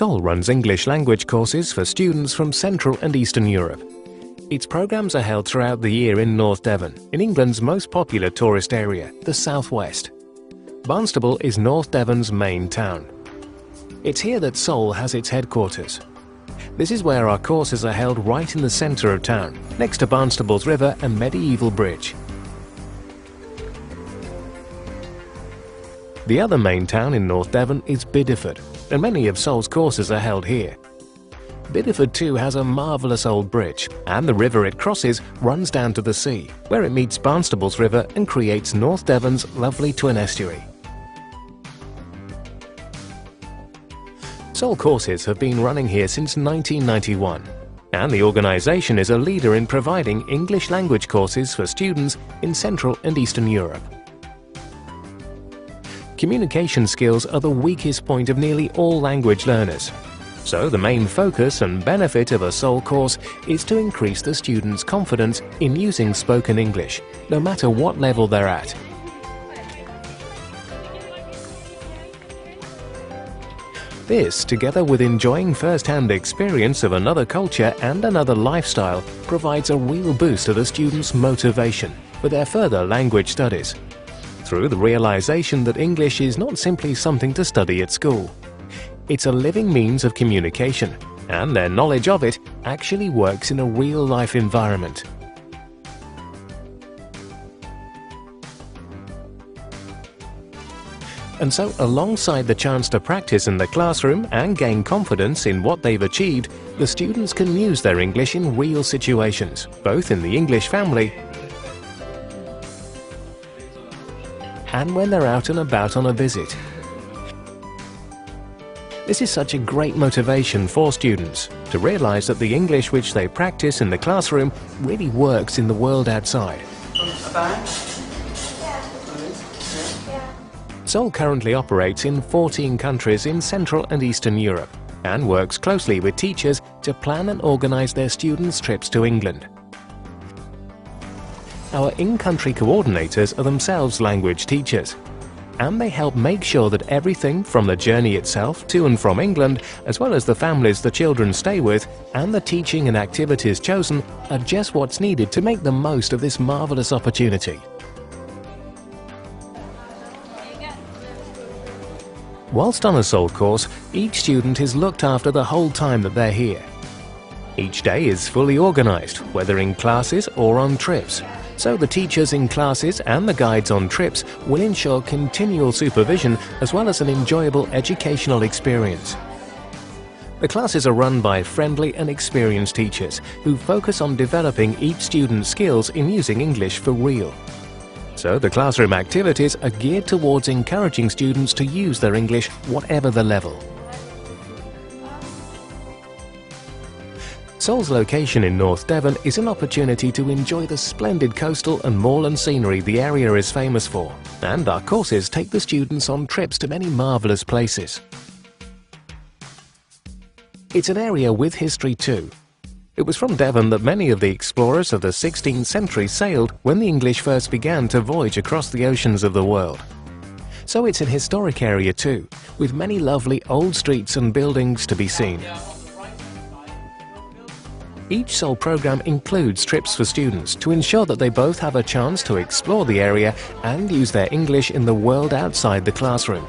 Seoul runs English language courses for students from Central and Eastern Europe. Its programs are held throughout the year in North Devon, in England's most popular tourist area, the southwest. Barnstaple is North Devon's main town. It's here that Seoul has its headquarters. This is where our courses are held, right in the centre of town, next to Barnstaple's river and medieval bridge. The other main town in North Devon is Bideford, and many of Seoul's courses are held here. Bideford too has a marvellous old bridge, and the river it crosses runs down to the sea, where it meets Barnstaple's river and creates North Devon's lovely twin estuary. Seoul courses have been running here since 1991, and the organisation is a leader in providing English language courses for students in Central and Eastern Europe. Communication skills are the weakest point of nearly all language learners. So the main focus and benefit of a Seoul course is to increase the students' confidence in using spoken English, no matter what level they're at. This, together with enjoying first-hand experience of another culture and another lifestyle, provides a real boost to the students' motivation for their further language studies, through the realization that English is not simply something to study at school. It's a living means of communication, and their knowledge of it actually works in a real-life environment. And so, alongside the chance to practice in the classroom and gain confidence in what they've achieved, the students can use their English in real situations, both in the English family and when they're out and about on a visit. This is such a great motivation for students to realize that the English which they practice in the classroom really works in the world outside. Seoul currently operates in 14 countries in Central and Eastern Europe and works closely with teachers to plan and organize their students' trips to England. Our in-country coordinators are themselves language teachers, and they help make sure that everything from the journey itself to and from England, as well as the families the children stay with, and the teaching and activities chosen are just what's needed to make the most of this marvellous opportunity. Whilst on a Seoul course, each student is looked after the whole time that they're here. Each day is fully organised, whether in classes or on trips. So the teachers in classes and the guides on trips will ensure continual supervision as well as an enjoyable educational experience. The classes are run by friendly and experienced teachers who focus on developing each student's skills in using English for real. So the classroom activities are geared towards encouraging students to use their English whatever the level. Seoul's location in North Devon is an opportunity to enjoy the splendid coastal and moorland scenery the area is famous for, and our courses take the students on trips to many marvellous places. It's an area with history too. It was from Devon that many of the explorers of the 16th century sailed when the English first began to voyage across the oceans of the world. So it's an historic area too, with many lovely old streets and buildings to be seen. Each Seoul program includes trips for students to ensure that they both have a chance to explore the area and use their English in the world outside the classroom.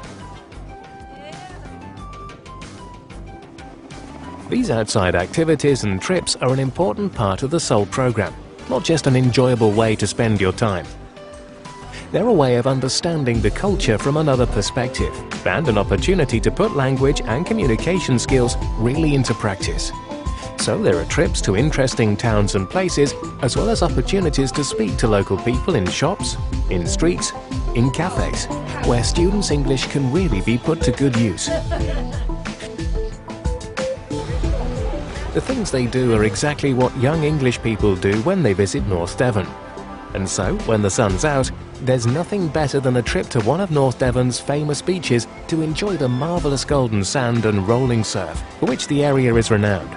These outside activities and trips are an important part of the Seoul program, not just an enjoyable way to spend your time. They're a way of understanding the culture from another perspective and an opportunity to put language and communication skills really into practice. So there are trips to interesting towns and places, as well as opportunities to speak to local people in shops, in streets, in cafes, where students' English can really be put to good use. The things they do are exactly what young English people do when they visit North Devon. And so, when the sun's out, there's nothing better than a trip to one of North Devon's famous beaches to enjoy the marvellous golden sand and rolling surf, for which the area is renowned.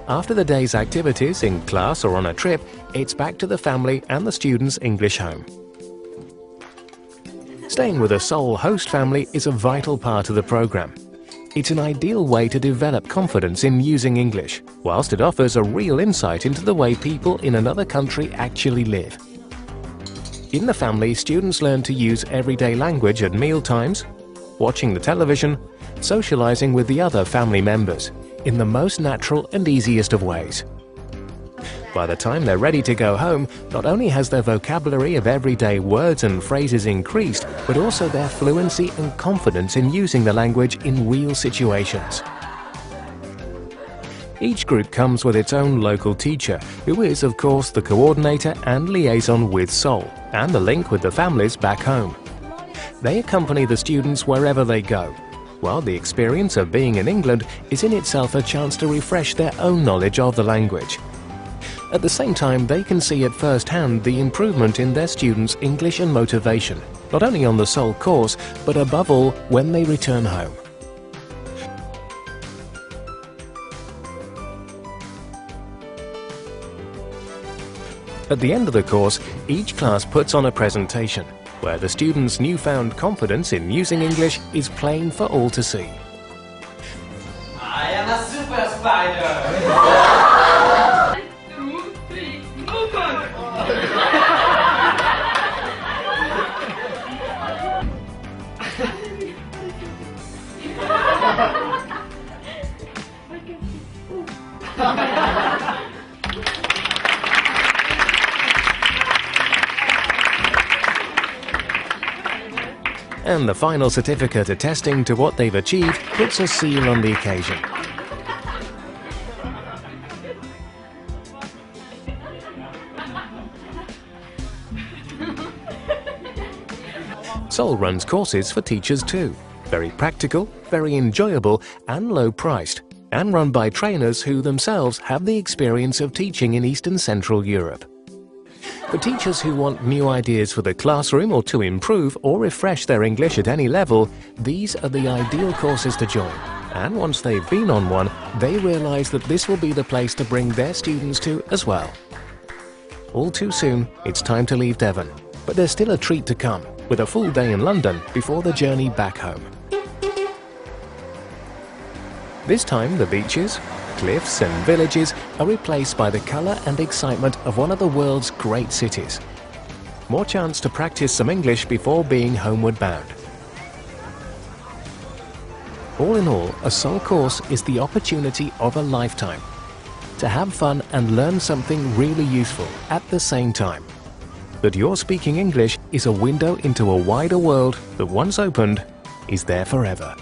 After the day's activities in class or on a trip, it's back to the family and the student's English home. Staying with a sole host family is a vital part of the program. It's an ideal way to develop confidence in using English, whilst it offers a real insight into the way people in another country actually live. In the family, students learn to use everyday language at meal times, watching the television, socializing with the other family members, in the most natural and easiest of ways. By the time they're ready to go home, not only has their vocabulary of everyday words and phrases increased, but also their fluency and confidence in using the language in real situations. Each group comes with its own local teacher, who is, of course, the coordinator and liaison with Seoul, and the link with the families back home. They accompany the students wherever they go, while the experience of being in England is in itself a chance to refresh their own knowledge of the language. At the same time, they can see at first hand the improvement in their students' English and motivation, not only on the Seoul course, but above all when they return home. At the end of the course, each class puts on a presentation, where the students' newfound confidence in using English is plain for all to see. I am a super spider! 1, 2, 3, open! And the final certificate attesting to what they've achieved puts a seal on the occasion. Seoul runs courses for teachers too. Very practical, very enjoyable and low-priced, and run by trainers who themselves have the experience of teaching in East and Central Europe. For teachers who want new ideas for the classroom or to improve or refresh their English at any level, these are the ideal courses to join. And once they've been on one, they realize that this will be the place to bring their students to as well. All too soon, it's time to leave Devon. But there's still a treat to come, with a full day in London before the journey back home. This time, the beaches, cliffs and villages are replaced by the colour and excitement of one of the world's great cities. More chance to practice some English before being homeward bound. All in all, a Seoul course is the opportunity of a lifetime to have fun and learn something really useful at the same time. That your speaking English is a window into a wider world that once opened is there forever.